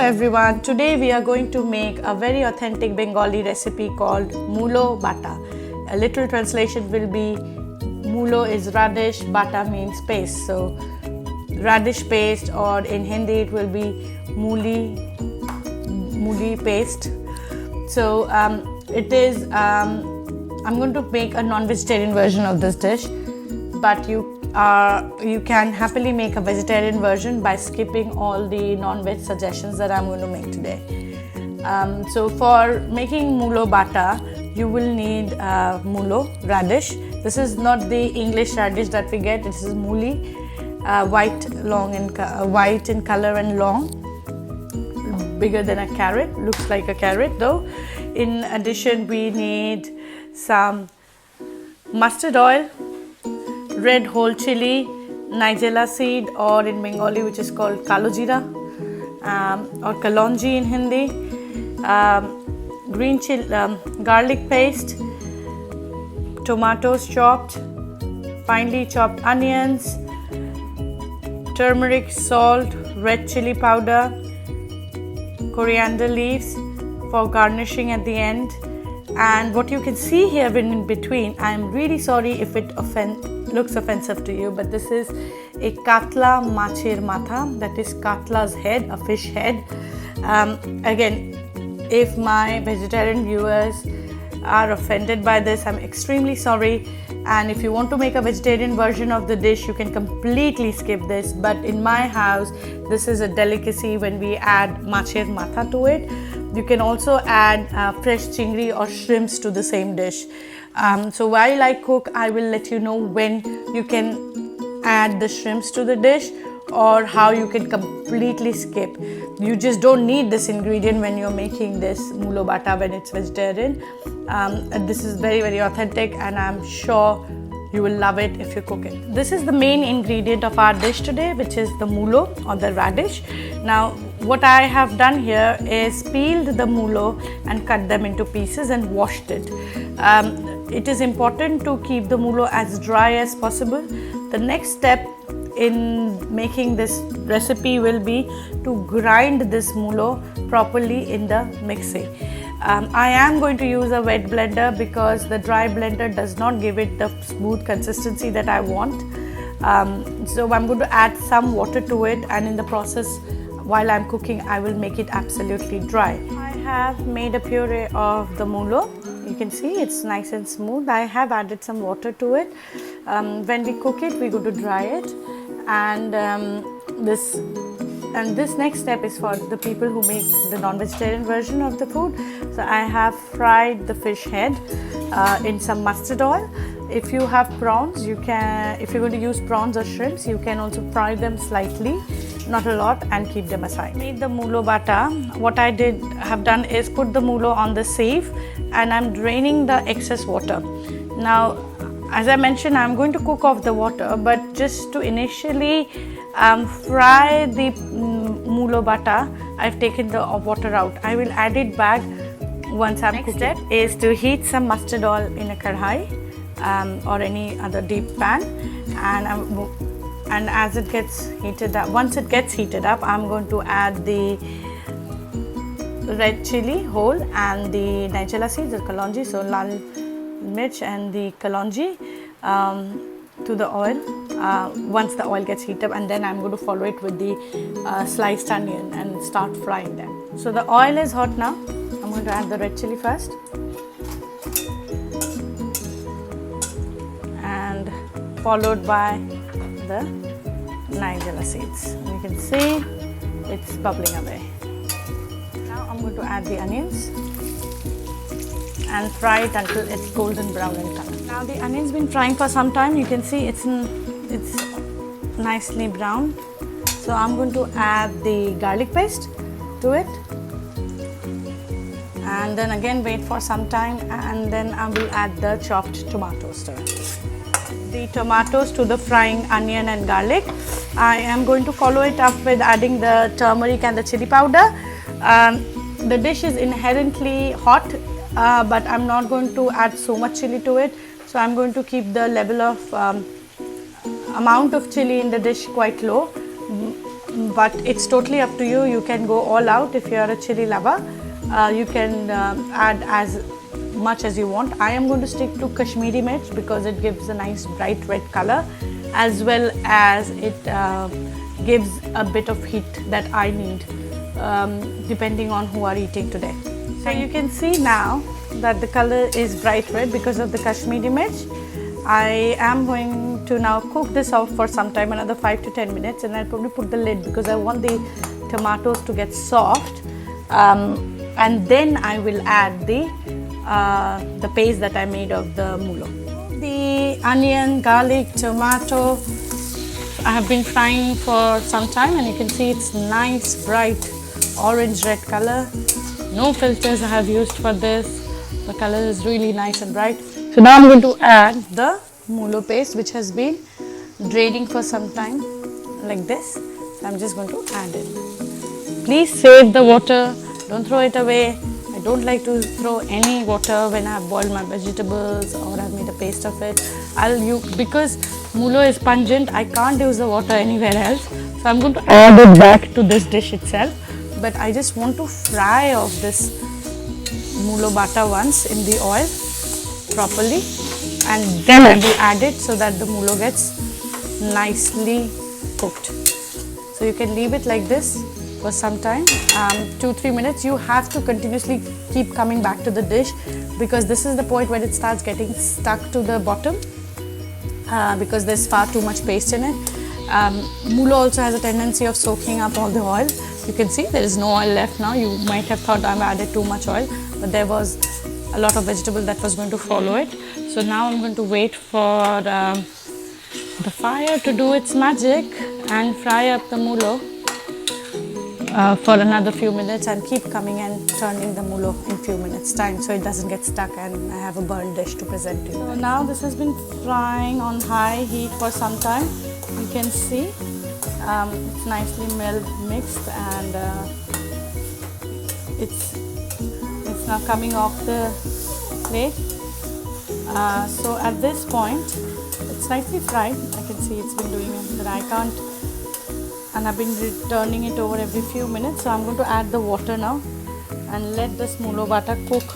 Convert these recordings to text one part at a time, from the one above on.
everyone, today we are going to make a very authentic Bengali recipe called mulo bata. A literal translation will be mulo is radish, bata means paste. So radish paste, or in Hindi it will be mooli paste. So it is, I'm going to make a non-vegetarian version of this dish, but you can happily make a vegetarian version by skipping all the non-veg suggestions that I'm going to make today. So for making mulo bata, you will need mulo, radish. This is not the English radish that we get. This is mooli, white in color and long, bigger than a carrot. Looks like a carrot though. In addition, we need some mustard oil, red whole chili, nigella seed, or in Bengali which is called kalo jeera, or kalonji in Hindi, green chili, garlic paste, tomatoes chopped, finely chopped onions, turmeric, salt, red chili powder, coriander leaves for garnishing at the end. And what you can see here in between, I'm really sorry if it looks offensive to you, but this is a katla machir matha, that is katla's head, a fish head. Again, if my vegetarian viewers are offended by this, I'm extremely sorry. And if you want to make a vegetarian version of the dish, you can completely skip this. But in my house, this is a delicacy when we add machir matha to it. You can also add fresh chingri or shrimps to the same dish. So while I cook, I will let you know when you can add the shrimps to the dish or how you can completely skip. You just don't need this ingredient when you're making this mulo bata when it's vegetarian. This is very, very authentic, and I'm sure you will love it if you cook it. This is the main ingredient of our dish today, which is the mulo or the radish. Now, what I have done here is peeled the mulo and cut them into pieces and washed it. It is important to keep the mulo as dry as possible. The next step in making this recipe will be to grind this mulo properly in the mixie. I am going to use a wet blender because the dry blender does not give it the smooth consistency that I want. So I'm going to add some water to it, and in the process, while I'm cooking, I will make it absolutely dry. I have made a puree of the mulo. You can see it's nice and smooth. I have added some water to it. When we cook it, we're going to dry it, and this next step is for the people who make the non-vegetarian version of the food. So I have fried the fish head in some mustard oil. If you have prawns, you can, if you're going to use prawns or shrimps, you can also fry them slightly, not a lot, and keep them aside. Made the mulo bata. What I have done is put the mulo on the sieve, and I'm draining the excess water. Now, as I mentioned, I'm going to cook off the water, but just to initially fry the mulo bata, I've taken the water out. I will add it back once I'm cooking. Next step is to heat some mustard oil in a kadhai or any other deep pan, and as it gets heated up, once it gets heated up, I'm going to add the red chili whole and the nigella seeds or kalonji, so lal mirch and the kalonji to the oil once the oil gets heated up, and then I'm going to follow it with the sliced onion and start frying them. So the oil is hot now. I'm going to add the red chili first, and followed by the nigella seeds. You can see it's bubbling away. Now I'm going to add the onions and fry it until it's golden brown in color. Now the onion's been frying for some time. You can see it's nicely brown. So I'm going to add the garlic paste to it, and then again wait for some time, and then I will add the chopped tomatoes to it. The tomatoes to the frying onion and garlic. I am going to follow it up with adding the turmeric and the chili powder. The dish is inherently hot, but I'm not going to add so much chili to it. So I'm going to keep the level of amount of chili in the dish quite low. but it's totally up to you. You can go all out if you are a chili lover. You can add as much as you want. I am going to stick to Kashmiri Mirch because it gives a nice bright red color, as well as it gives a bit of heat that I need, depending on who are eating today. So you can see now that the color is bright red because of the Kashmiri Mirch. I am going to now cook this off for some time, another 5 to 10 minutes, and I'll probably put the lid because I want the tomatoes to get soft, and then I will add the paste that I made of the mulo. The onion, garlic, tomato, I have been frying for some time, and you can see it's nice bright orange red color. No filters I have used for this. The color is really nice and bright. So now I'm going to add the mulo paste, which has been draining for some time, like this. So I'm just going to add it. Please save the water, don't throw it away. I don't like to throw any water when I have boiled my vegetables or I've made a paste of it. Because mulo is pungent, I can't use the water anywhere else. So I'm going to add it back to this dish itself. But I just want to fry off this mulo bata once in the oil properly, and then I will add it so that the mulo gets nicely cooked. So you can leave it like this for some time, 2-3 minutes. You have to continuously keep coming back to the dish because this is the point when it starts getting stuck to the bottom, because there's far too much paste in it. Mulo also has a tendency of soaking up all the oil. You can see there is no oil left now. You might have thought I've added too much oil, but there was a lot of vegetable that was going to follow it. So now I'm going to wait for the fire to do its magic and fry up the mulo for another few minutes, and keep coming and turning the mulo in few minutes time so it doesn't get stuck and I have a burnt dish to present to you. So now this has been frying on high heat for some time. You can see it's nicely mixed, and it's now coming off the plate. So at this point it's nicely fried. I can see it's been doing it, but I can't, and I've been turning it over every few minutes. So I'm going to add the water now and let this mulo bata cook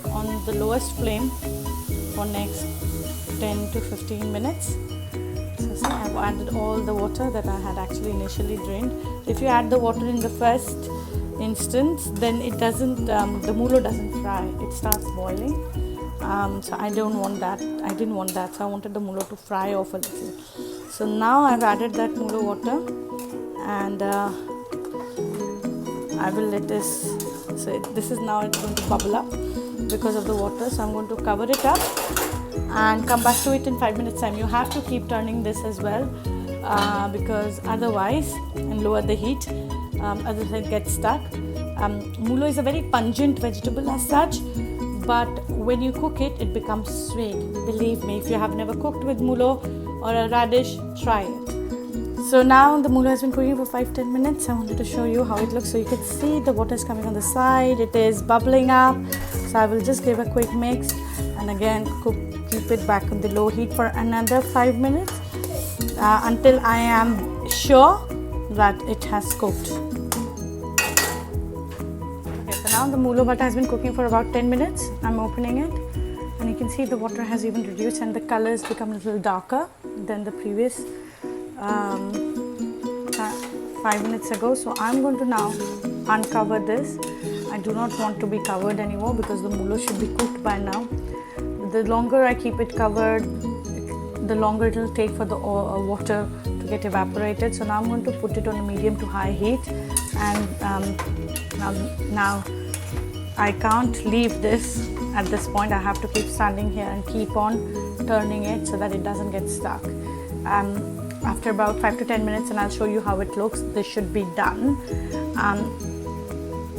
on the lowest flame for next 10 to 15 minutes. So see, I've added all the water that I had actually initially drained. If you add the water in the first instance, then it doesn't, the mulo doesn't fry, it starts boiling. So I don't want that. I didn't want that. So I wanted the mulo to fry off a little. So now I've added that mulo water, and I will let this. So this is now, it's going to bubble up because of the water. So I'm going to cover it up and come back to it in 5 minutes time. You have to keep turning this as well, because otherwise, and lower the heat, otherwise it gets stuck. Mulo is a very pungent vegetable as such, but when you cook it, it becomes sweet. Believe me, if you have never cooked with mulo or a radish, try it. So now the mulo has been cooking for 5-10 minutes. I wanted to show you how it looks. So you can see the water is coming on the side. It is bubbling up. So I will just give a quick mix, and again keep it back on the low heat for another 5 minutes until I am sure that it has cooked. Now the mulo bata has been cooking for about 10 minutes. I'm opening it, and you can see the water has even reduced and the color has become a little darker than the previous 5 minutes ago. So I'm going to now uncover this. I do not want to be covered anymore because the mulo should be cooked by now. The longer I keep it covered, the longer it will take for the water to get evaporated. So now I'm going to put it on a medium to high heat, and now I can't leave this at this point. I have to keep standing here and keep on turning it so that it doesn't get stuck. After about 5 to 10 minutes, and I'll show you how it looks, this should be done.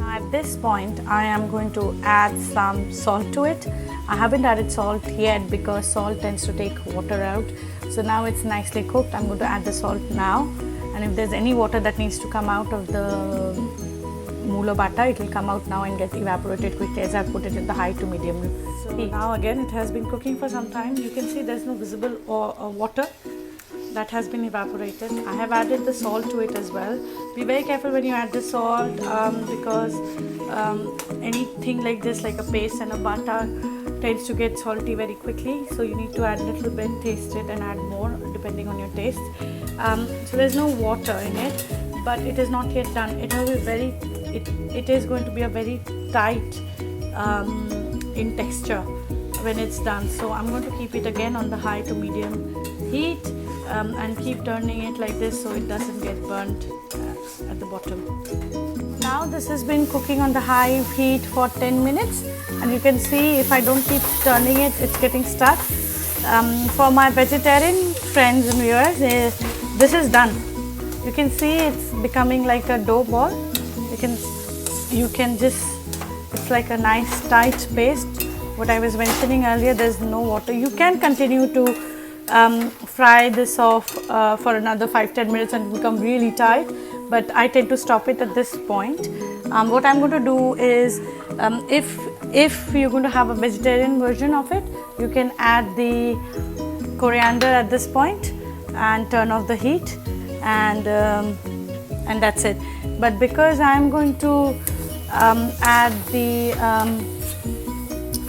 At this point, I am going to add some salt to it. I haven't added salt yet because salt tends to take water out. So now it's nicely cooked. I'm going to add the salt now, and if there's any water that needs to come out of the mulo bata, it will come out now and get evaporated quickly as I put it in the high to medium. So now again, it has been cooking for some time. You can see there's no visible water. that has been evaporated. I have added the salt to it as well. Be very careful when you add the salt because anything like this, like a paste and a butter, tends to get salty very quickly. So you need to add a little bit, taste it, and add more depending on your taste. So there's no water in it, but it is not yet done. It will be very. It is going to be a very tight in texture when it's done. So I'm going to keep it again on the high to medium heat and keep turning it like this so it doesn't get burnt at the bottom. Now this has been cooking on the high heat for 10 minutes, and you can see if I don't keep turning it, it's getting stuck. For my vegetarian friends and viewers, this is done. You can see it's becoming like a dough ball. You can just, it's like a nice tight paste. What I was mentioning earlier, there's no water. You can continue to fry this off for another 5-10 minutes and become really tight, but I tend to stop it at this point. What I'm going to do is, if you're going to have a vegetarian version of it, you can add the coriander at this point and turn off the heat, and that's it. But because I'm going to add the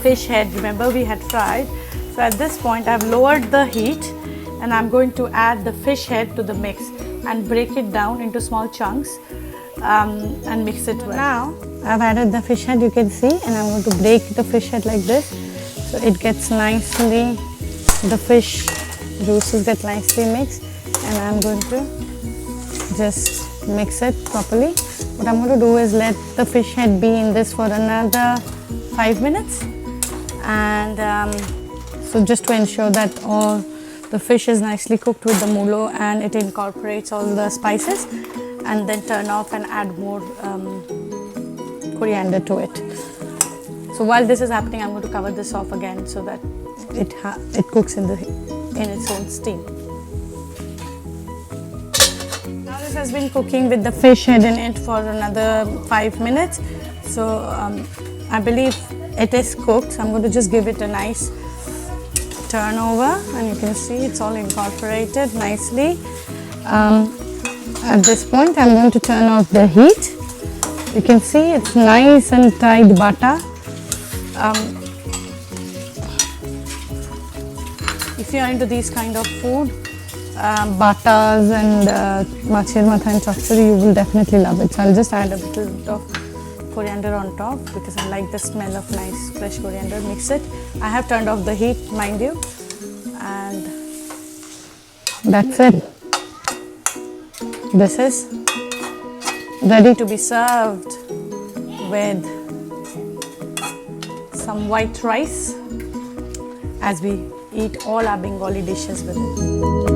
fish head, remember we had fried, so at this point I've lowered the heat and I'm going to add the fish head to the mix and break it down into small chunks and mix it well. Now I've added the fish head, you can see, and I'm going to break the fish head like this so it gets nicely, the fish juices get nicely mixed, and I'm going to just mix it properly. What I'm going to do is let the fish head be in this for another 5 minutes, and so just to ensure that all the fish is nicely cooked with the mulo and it incorporates all the spices, and then turn off and add more coriander to it. So while this is happening, I'm going to cover this off again so that it cooks in its own steam. Now this has been cooking with the fish head in it for another 5 minutes. So I believe it is cooked. So I'm going to just give it a nice turn over, and you can see it's all incorporated nicely. At this point I'm going to turn off the heat. You can see it's nice and tight butter. If you are into these kind of food, butters and machir matha and chachuri, you will definitely love it. So I'll just add a little bit of coriander on top because I like the smell of nice fresh coriander. Mix it. I have turned off the heat, mind you, and that's it. This is ready to be served with some white rice as we eat all our Bengali dishes with it.